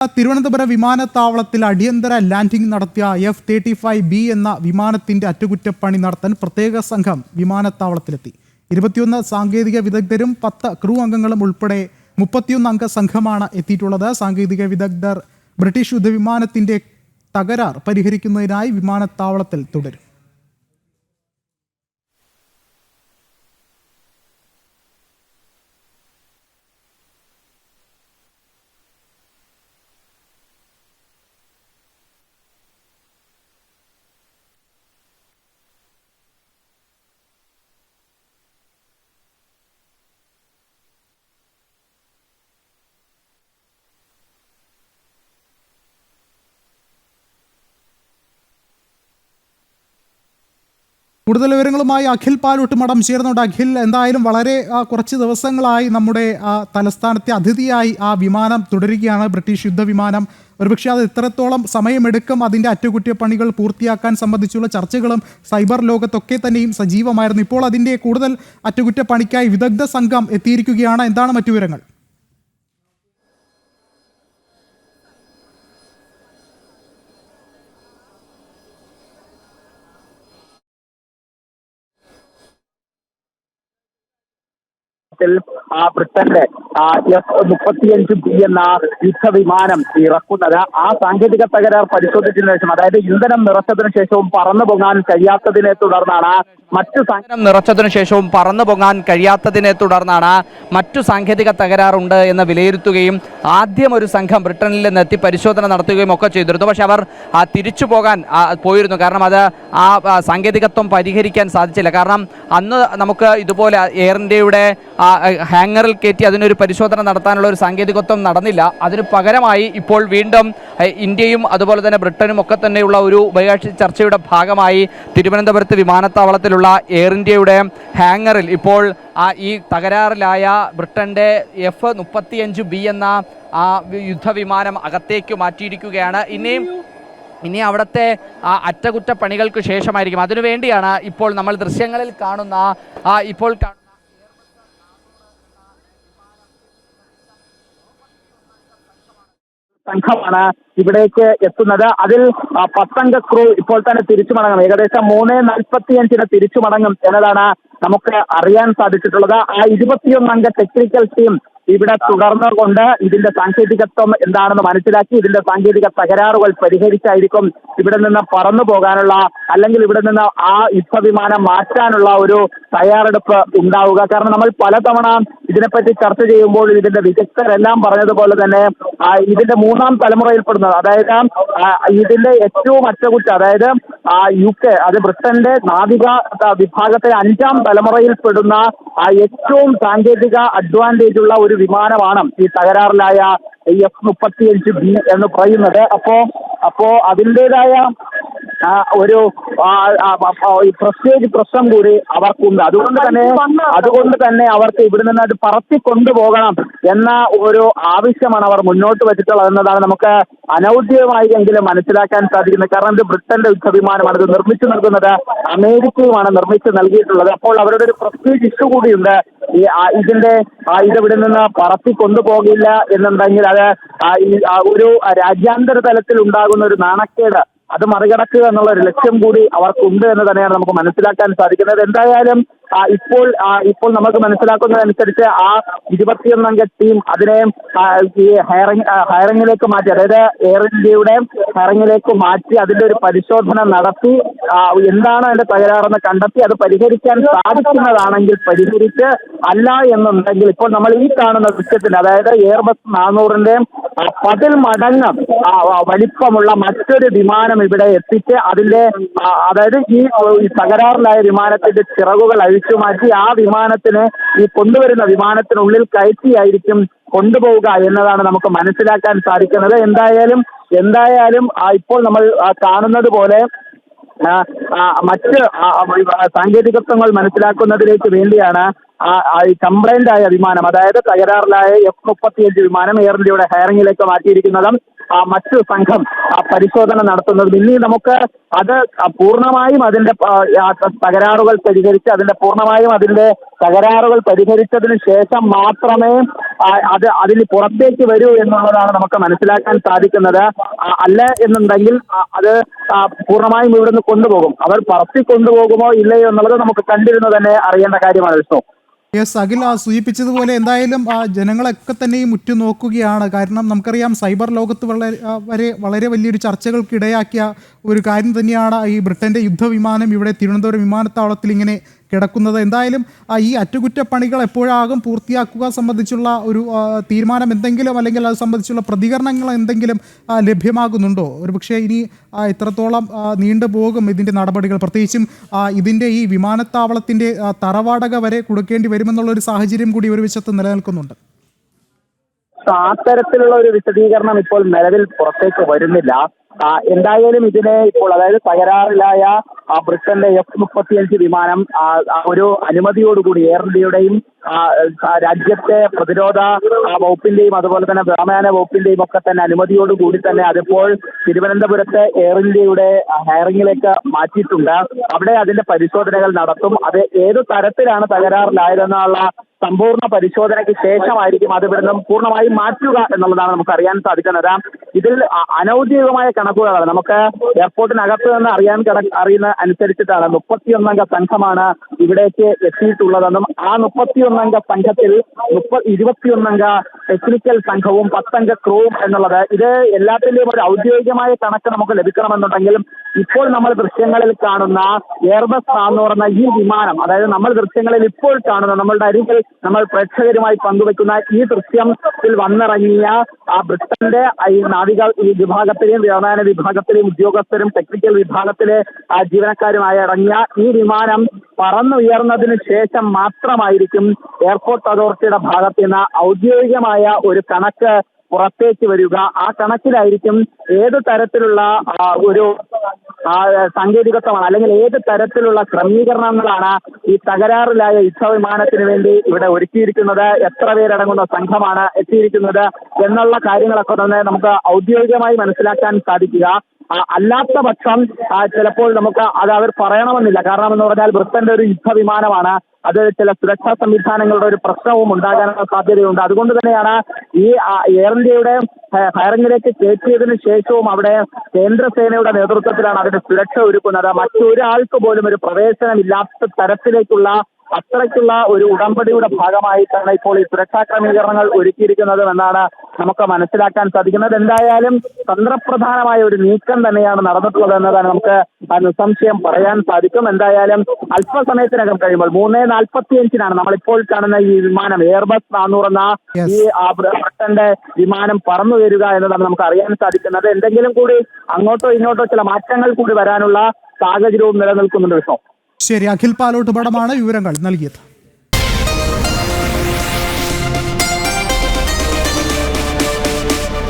തിരുവനന്തപുരം വിമാനത്താവളത്തിൽ അടിയന്തര ലാൻഡിംഗ് നടത്തിയ F-35B എന്ന വിമാനത്തിന്റെ അറ്റകുറ്റപ്പണി നടത്താൻ പ്രത്യേക സംഘം വിമാനത്താവളത്തിലെത്തി. 21 സാങ്കേതിക വിദഗ്ധരും 10 ക്രൂ അംഗങ്ങളും ഉൾപ്പെടെ 31 അംഗ സംഘമാണ് എത്തിയിട്ടുള്ളത്. സാങ്കേതിക വിദഗ്ധർ ബ്രിട്ടീഷ് യുദ്ധവിമാനത്തിന്റെ തകരാർ പരിഹരിക്കുന്നതിനായി വിമാനത്താവളത്തിൽ തുടരും. കൂടുതൽ വിവരങ്ങളുമായി അഖിൽ പാലൂട്ട് മഠം ചേർന്നുണ്ട്. അഖിൽ, എന്തായാലും വളരെ കുറച്ച് ദിവസങ്ങളായി നമ്മുടെ തലസ്ഥാനത്തെ അതിഥിയായി ആ വിമാനം തുടരുകയാണ്, ബ്രിട്ടീഷ് യുദ്ധവിമാനം. ഒരുപക്ഷെ അത് എത്രത്തോളം സമയമെടുക്കും അതിൻ്റെ അറ്റകുറ്റപ്പണികൾ പൂർത്തിയാക്കാൻ സംബന്ധിച്ചുള്ള ചർച്ചകളും സൈബർ ലോകത്തൊക്കെ തന്നെയും സജീവമായിരുന്നു. ഇപ്പോൾ അതിൻ്റെ കൂടുതൽ അറ്റകുറ്റപ്പണിക്കായി വിദഗ്ധ സംഘം എത്തിയിരിക്കുകയാണ്. എന്താണ് മറ്റു വിവരങ്ങൾ? ബ്രിട്ടന്റെ F-35B എന്ന യുദ്ധവിമാനം ഇറക്കുന്നത് ആ സാങ്കേതിക തകരാർ പരിശോധിച്ചതിനു ശേഷം, അതായത് ഇന്ധനം നിറച്ചതിനു ശേഷവും പറന്നു പോകാൻ കഴിയാത്തതിനെ തുടർന്നാണ് മറ്റു സാങ്കേതിക തകരാറുണ്ട് എന്ന് വിലയിരുത്തുകയും ആദ്യം ഒരു സംഘം ബ്രിട്ടനിൽ നിന്നെത്തി പരിശോധന നടത്തുകയും ഒക്കെ ചെയ്തിരുന്നു. പക്ഷെ അവർ തിരിച്ചു പോകാൻ പോയിരുന്നു. കാരണം അത് ആ സാങ്കേതികത്വം പരിഹരിക്കാൻ സാധിച്ചില്ല. കാരണം അന്ന് നമുക്ക് ഇതുപോലെ എയർ ഇന്ത്യയുടെ ഹാങ്ങറിൽ കയറ്റി അതിനൊരു പരിശോധന നടത്താനുള്ള ഒരു സാങ്കേതികത്വം നടന്നില്ല. അതിന് പകരമായി ഇപ്പോൾ വീണ്ടും ഇന്ത്യയും അതുപോലെ തന്നെ ബ്രിട്ടനും ഒക്കെ തന്നെയുള്ള ഒരു ഉഭയകക്ഷി ചർച്ചയുടെ ഭാഗമായി തിരുവനന്തപുരത്ത് വിമാനത്താവളത്തിലുള്ള എയർ ഇന്ത്യയുടെ ഹാങ്ങറിൽ ഇപ്പോൾ ഈ തകരാറിലായ ബ്രിട്ടന്റെ F-35B എന്ന യുദ്ധവിമാനം അകത്തേക്ക് മാറ്റിയിരിക്കുകയാണ്. ഇനി അവിടുത്തെ അറ്റകുറ്റപ്പണികൾക്ക് ശേഷമായിരിക്കും. അതിനുവേണ്ടിയാണ് ഇപ്പോൾ നമ്മൾ ദൃശ്യങ്ങളിൽ കാണുന്ന സംഘമാണ് ഇവിടേക്ക് എത്തുന്നത്. അതിൽ 10 അംഗ ക്രൂ ഇപ്പോൾ തന്നെ തിരിച്ചു മടങ്ങും. ഏകദേശം 3:45 തിരിച്ചു മടങ്ങും എന്നതാണ് നമുക്ക് അറിയാൻ സാധിച്ചിട്ടുള്ളത്. ആ 21 അംഗ ടെക്നിക്കൽ ടീം ഇവിടെ തുടർന്നുകൊണ്ട് ഇതിന്റെ സാങ്കേതികത്വം എന്താണെന്ന് മനസ്സിലാക്കി ഇതിന്റെ സാങ്കേതിക തകരാറുകൾ പരിഹരിച്ചായിരിക്കും ഇവിടെ നിന്ന് പറന്നു പോകാനുള്ള, അല്ലെങ്കിൽ ഇവിടെ നിന്ന് ആ യുദ്ധവിമാനം മാറ്റാനുള്ള ഒരു തയ്യാറെടുപ്പ് ഉണ്ടാവുക. കാരണം നമ്മൾ പലതവണ ഇതിനെപ്പറ്റി ചർച്ച ചെയ്യുമ്പോൾ ഇതിന്റെ വിദഗ്ധരെല്ലാം പറഞ്ഞതുപോലെ തന്നെ ഇതിന്റെ 3ാം തലമുറയിൽപ്പെടുന്നത്, അതായത് ഇതിന്റെ ഏറ്റവും അറ്റകുറ്റ, അതായത് UK, അത് ബ്രിട്ടന്റെ നാവിക വിഭാഗത്തെ 5ാം തലമുറയിൽപ്പെടുന്ന ഏറ്റവും സാങ്കേതിക അഡ്വാൻറ്റേജ് ഉള്ള ഒരു വിമാനമാണ് ഈ തകരാറിലായ F-35B എന്ന് പറയുന്നത്. അപ്പോ അതിൻ്റെതായ ഒരു പ്രത്യേക പ്രശ്നം കൂടി അവർക്കുണ്ട്. അതുകൊണ്ട് തന്നെ അവർക്ക് ഇവിടെ നിന്ന് അത് പറത്തി കൊണ്ടുപോകണം എന്ന ഒരു ആവശ്യമാണ് അവർ മുന്നോട്ട് വെച്ചിട്ടുള്ളത് എന്നതാണ് നമുക്ക് അനൗദ്യോഗികമായി എങ്കിലും മനസ്സിലാക്കാൻ സാധിക്കുന്നത്. കാരണം ഇത് ബ്രിട്ടന്റെ യുദ്ധവിമാനമാണ്, ഇത് നിർമ്മിച്ചു നൽകുന്നത് അമേരിക്കയുമാണ് നിർമ്മിച്ചു നൽകിയിട്ടുള്ളത്. അപ്പോൾ അവരുടെ ഒരു പ്രസ്റ്റീജ് ഇഷ്യൂ കൂടിയുണ്ട്. ഇതിവിടെ നിന്ന് പറത്തി കൊണ്ടുപോകില്ല എന്നുണ്ടെങ്കിൽ അത് ഒരു രാജ്യാന്തര തലത്തിൽ ഉണ്ടാകുന്ന ഒരു നാണക്കേട് അത് മറികടക്കുക എന്നുള്ള ഒരു ലക്ഷ്യം കൂടി അവർക്കുണ്ട് എന്ന് തന്നെയാണ് നമുക്ക് മനസ്സിലാക്കാൻ സാധിക്കുന്നത്. എന്തായാലും ഇപ്പോൾ നമുക്ക് മനസ്സിലാക്കുന്നതനുസരിച്ച് ആ 21 അംഗ ടീം അതിനെ ഈ ഹയറിംഗിലേക്ക് മാറ്റി, അതായത് എയർ ഇന്ത്യയുടെ ഹയറിംഗിലേക്ക് മാറ്റി അതിന്റെ ഒരു പരിശോധന നടത്തി എന്താണ് അതിന്റെ തകരാറെന്ന് കണ്ടെത്തി അത് പരിഹരിക്കാൻ സാധിക്കുന്നതാണെങ്കിൽ പരിഹരിച്ച്, അല്ല എന്നുണ്ടെങ്കിൽ ഇപ്പോൾ നമ്മൾ ഈ കാണുന്ന ദൃശ്യത്തിൽ, അതായത് എയർബസ് 400ന്റെ 10 മടങ്ങ് വലിപ്പമുള്ള മറ്റൊരു വിമാനം ഇവിടെ എത്തിച്ച് അതിന്റെ അതായത് ഈ തകരാറിലായ വിമാനത്തിന്റെ ചിറകുകൾ അഴിച്ചുമാറ്റി ആ വിമാനത്തിന് ഈ കൊണ്ടുവരുന്ന വിമാനത്തിനുള്ളിൽ കയറ്റിയായിരിക്കും കൊണ്ടുപോവുക എന്നതാണ് നമുക്ക് മനസ്സിലാക്കാൻ സാധിക്കുന്നത്. എന്തായാലും ഇപ്പോൾ നമ്മൾ കാണുന്നത് പോലെ മറ്റ് സാങ്കേതികത്വങ്ങൾ മനസ്സിലാക്കുന്നതിലേക്ക് വേണ്ടിയാണ് കംപ്ലൈന്റ് ആയ വിമാനം, അതായത് തകരാറിലായ F-35 വിമാനം എയർ ഇന്ത്യയുടെ ഹയറിംഗിലേക്ക് മാറ്റിയിരിക്കുന്നത്. മറ്റു സംഘം പരിശോധന നടത്തുന്നത്. ഇനി നമുക്ക് അത് പൂർണ്ണമായും അതിന്റെ തകരാറുകൾ പരിഹരിച്ചതിന് ശേഷം മാത്രമേ അതിന് പുറത്തേക്ക് വരൂ എന്നുള്ളതാണ് നമുക്ക് മനസ്സിലാക്കാൻ സാധിക്കുന്നത്. അല്ല എന്നുണ്ടെങ്കിൽ അത് പൂർണ്ണമായും ഇവിടുന്ന് കൊണ്ടുപോകും. അവർ പറത്തി കൊണ്ടുപോകുമോ ഇല്ലയോ എന്നുള്ളത് നമുക്ക് കണ്ടിരുന്നു തന്നെ അറിയേണ്ട കാര്യമാണ് വിഷ്ണു. യെസ്, അഖിൽ സൂചിപ്പിച്ചതുപോലെ എന്തായാലും ജനങ്ങളൊക്കെ തന്നെയും ഉറ്റുനോക്കുകയാണ്. കാരണം നമുക്കറിയാം സൈബർ ലോകത്ത് വളരെ വലിയൊരു ചർച്ചകൾക്കിടയാക്കിയ ഒരു കാര്യം തന്നെയാണ് ഈ ബ്രിട്ടൻ്റെ യുദ്ധവിമാനം ഇവിടെ തിരുവനന്തപുരം വിമാനത്താവളത്തിൽ ഇങ്ങനെ കിടക്കുന്നത്. എന്തായാലും ഈ അറ്റകുറ്റപ്പണികൾ എപ്പോഴാകും പൂർത്തിയാക്കുക സംബന്ധിച്ചുള്ള ഒരു തീരുമാനം എന്തെങ്കിലും, അല്ലെങ്കിൽ അത് സംബന്ധിച്ചുള്ള പ്രതികരണങ്ങൾ എന്തെങ്കിലും ലഭ്യമാകുന്നുണ്ടോ? ഒരുപക്ഷെ ഇനി എത്രത്തോളം നീണ്ടുപോകും ഇതിൻ്റെ നടപടികൾ? പ്രത്യേകിച്ചും ഇതിൻ്റെ ഈ വിമാനത്താവളത്തിൻ്റെ തറവാടക വരെ കൊടുക്കേണ്ടി വരുമെന്നുള്ളൊരു സാഹചര്യം കൂടി ഒരു വശത്ത് നിലനിൽക്കുന്നുണ്ട്. അത്തരത്തിലുള്ള ഒരു വിശദീകരണം ഇപ്പോൾ നിലവിൽ പുറത്തേക്ക് വരുന്നില്ല. എന്തായാലും ഇതിനെ ഇപ്പോൾ, അതായത് തകരാറിലായ ബ്രിട്ടന്റെ F-35 വിമാനം ഒരു അനുമതിയോടുകൂടി എയർ ഇന്ത്യയുടെയും രാജ്യത്തെ പ്രതിരോധ വകുപ്പിന്റെയും അതുപോലെ തന്നെ വ്യോമയാന വകുപ്പിന്റെയും ഒക്കെ തന്നെ അനുമതിയോടുകൂടി തന്നെ അതിപ്പോൾ തിരുവനന്തപുരത്തെ എയർ ഇന്ത്യയുടെ ഹയറിംഗിലേക്ക് മാറ്റിയിട്ടുണ്ട്. അവിടെ അതിന്റെ പരിശോധനകൾ നടത്തും. അത് ഏത് തരത്തിലാണ് തകരാറിലായതെന്നുള്ള സമ്പൂർണ്ണ പരിശോധനയ്ക്ക് ശേഷമായിരിക്കും അത് ഇവിടുന്ന് പൂർണ്ണമായും മാറ്റുക എന്നുള്ളതാണ് നമുക്ക് അറിയാൻ സാധിക്കുന്നത്. ഇതിൽ അനൌദ്യോഗികമായ കണക്കുകളാണ് നമുക്ക് എയർപോർട്ടിനകത്ത് നിന്ന് അറിയുന്ന അനുസരിച്ചിട്ടാണ് 31 അംഗ സംഘമാണ് ഇവിടേക്ക് എത്തിയിട്ടുള്ളതെന്നും ആ 31 അംഗ സംഘത്തിൽ 21 അംഗ ടെക്നിക്കൽ സംഘവും 10 അംഗ ക്രൂവും എന്നുള്ളത്, ഇത് എല്ലാത്തിന്റെയും ഒരു ഔദ്യോഗികമായ കണക്ക് നമുക്ക് ലഭിക്കണമെന്നുണ്ടെങ്കിലും ഇപ്പോൾ നമ്മൾ ദൃശ്യങ്ങളിൽ കാണുന്ന എയർബസ് 400 എന്ന ഈ വിമാനം, അതായത് നമ്മൾ ദൃശ്യങ്ങളിൽ ഇപ്പോൾ കാണുന്ന, നമ്മളുടെ അരികിൽ നമ്മൾ പ്രേക്ഷകരുമായി പങ്കുവെക്കുന്ന ഈ ദൃശ്യത്തിൽ വന്നിറങ്ങിയ ബ്രിട്ടന്റെ ഈ വിഭാഗത്തിലെയും വ്യോമയാന വിഭാഗത്തിലെയും ഉദ്യോഗസ്ഥരും ടെക്നിക്കൽ വിഭാഗത്തിലെ ജീവനക്കാരുമായി അടങ്ങിയ ഈ വിമാനം പറന്നുയർന്നതിന് ശേഷം മാത്രമായിരിക്കും എയർപോർട്ട് അതോറിറ്റിയുടെ ഭാഗത്ത് നിന്ന് ഔദ്യോഗികമായ ഒരു കണക്ക് പുറത്തേക്ക് വരിക. ആ കണക്കിലായിരിക്കും ഏത് തരത്തിലുള്ള ഒരു സാങ്കേതികത്വമാണ് അല്ലെങ്കിൽ ഏത് തരത്തിലുള്ള ക്രമീകരണങ്ങളാണ് ഈ തകരാറിലായ യുദ്ധവിമാനത്തിന് വേണ്ടി ഇവിടെ ഒരുക്കിയിരിക്കുന്നത്, എത്ര പേരടങ്ങുന്ന സംഘമാണ് എത്തിയിരിക്കുന്നത് എന്നുള്ള കാര്യങ്ങളൊക്കെ തന്നെ നമുക്ക് ഔദ്യോഗികമായി മനസ്സിലാക്കാൻ സാധിക്കുക. അല്ലാത്ത പക്ഷം ചിലപ്പോൾ നമുക്ക് അത് അവർ പറയണമെന്നില്ല. കാരണം എന്ന് പറഞ്ഞാൽ ബ്രിട്ടന്റെ ഒരു യുദ്ധവിമാനമാണ്, അത് ചില സുരക്ഷാ സംവിധാനങ്ങളുടെ ഒരു പ്രശ്നവും ഉണ്ടാകാനുള്ള സാധ്യതയുണ്ട്. അതുകൊണ്ട് തന്നെയാണ് ഈ എയർ ഇന്ത്യയുടെ ഹയറിംഗിലേക്ക് കയറ്റിയതിനു ശേഷവും അവിടെ കേന്ദ്രസേനയുടെ നേതൃത്വത്തിലാണ് അതിന്റെ സുരക്ഷ ഒരുക്കുന്നത്. മറ്റൊരാൾക്ക് പോലും ഒരു പ്രവേശനമില്ലാത്ത തരത്തിലേക്കുള്ള അത്രയ്ക്കുള്ള ഒരു ഉടമ്പടിയുടെ ഭാഗമായിട്ടാണ് ഇപ്പോൾ ഈ സുരക്ഷാ ക്രമീകരണങ്ങൾ ഒരുക്കിയിരിക്കുന്നത് എന്നാണ് നമുക്ക് മനസ്സിലാക്കാൻ സാധിക്കുന്നത്. എന്തായാലും തന്ത്രപ്രധാനമായ ഒരു നീക്കം തന്നെയാണ് നടന്നിട്ടുള്ളത് എന്നതാണ് നമുക്ക് നിസ്സംശയം പറയാൻ സാധിക്കും. എന്തായാലും അല്പസമയത്തിനകം കഴിയുമ്പോൾ 3:45 നമ്മളിപ്പോൾ കാണുന്ന ഈ വിമാനം എയർബസ് 400 എന്ന ഈ ബ്രിട്ടന്റെ വിമാനം പറന്നു വരിക എന്നതാണ് നമുക്ക് അറിയാൻ സാധിക്കുന്നത്. എന്തെങ്കിലും കൂടി അങ്ങോട്ടോ ഇങ്ങോട്ടോ ചില മാറ്റങ്ങൾ കൂടി വരാനുള്ള സാഹചര്യവും നിലനിൽക്കുന്നുണ്ട് വിഷ്ണു. ശരി, അഖിൽ പാലോട്ട് പടമാണ് വിവരങ്ങൾ നൽകിയത്.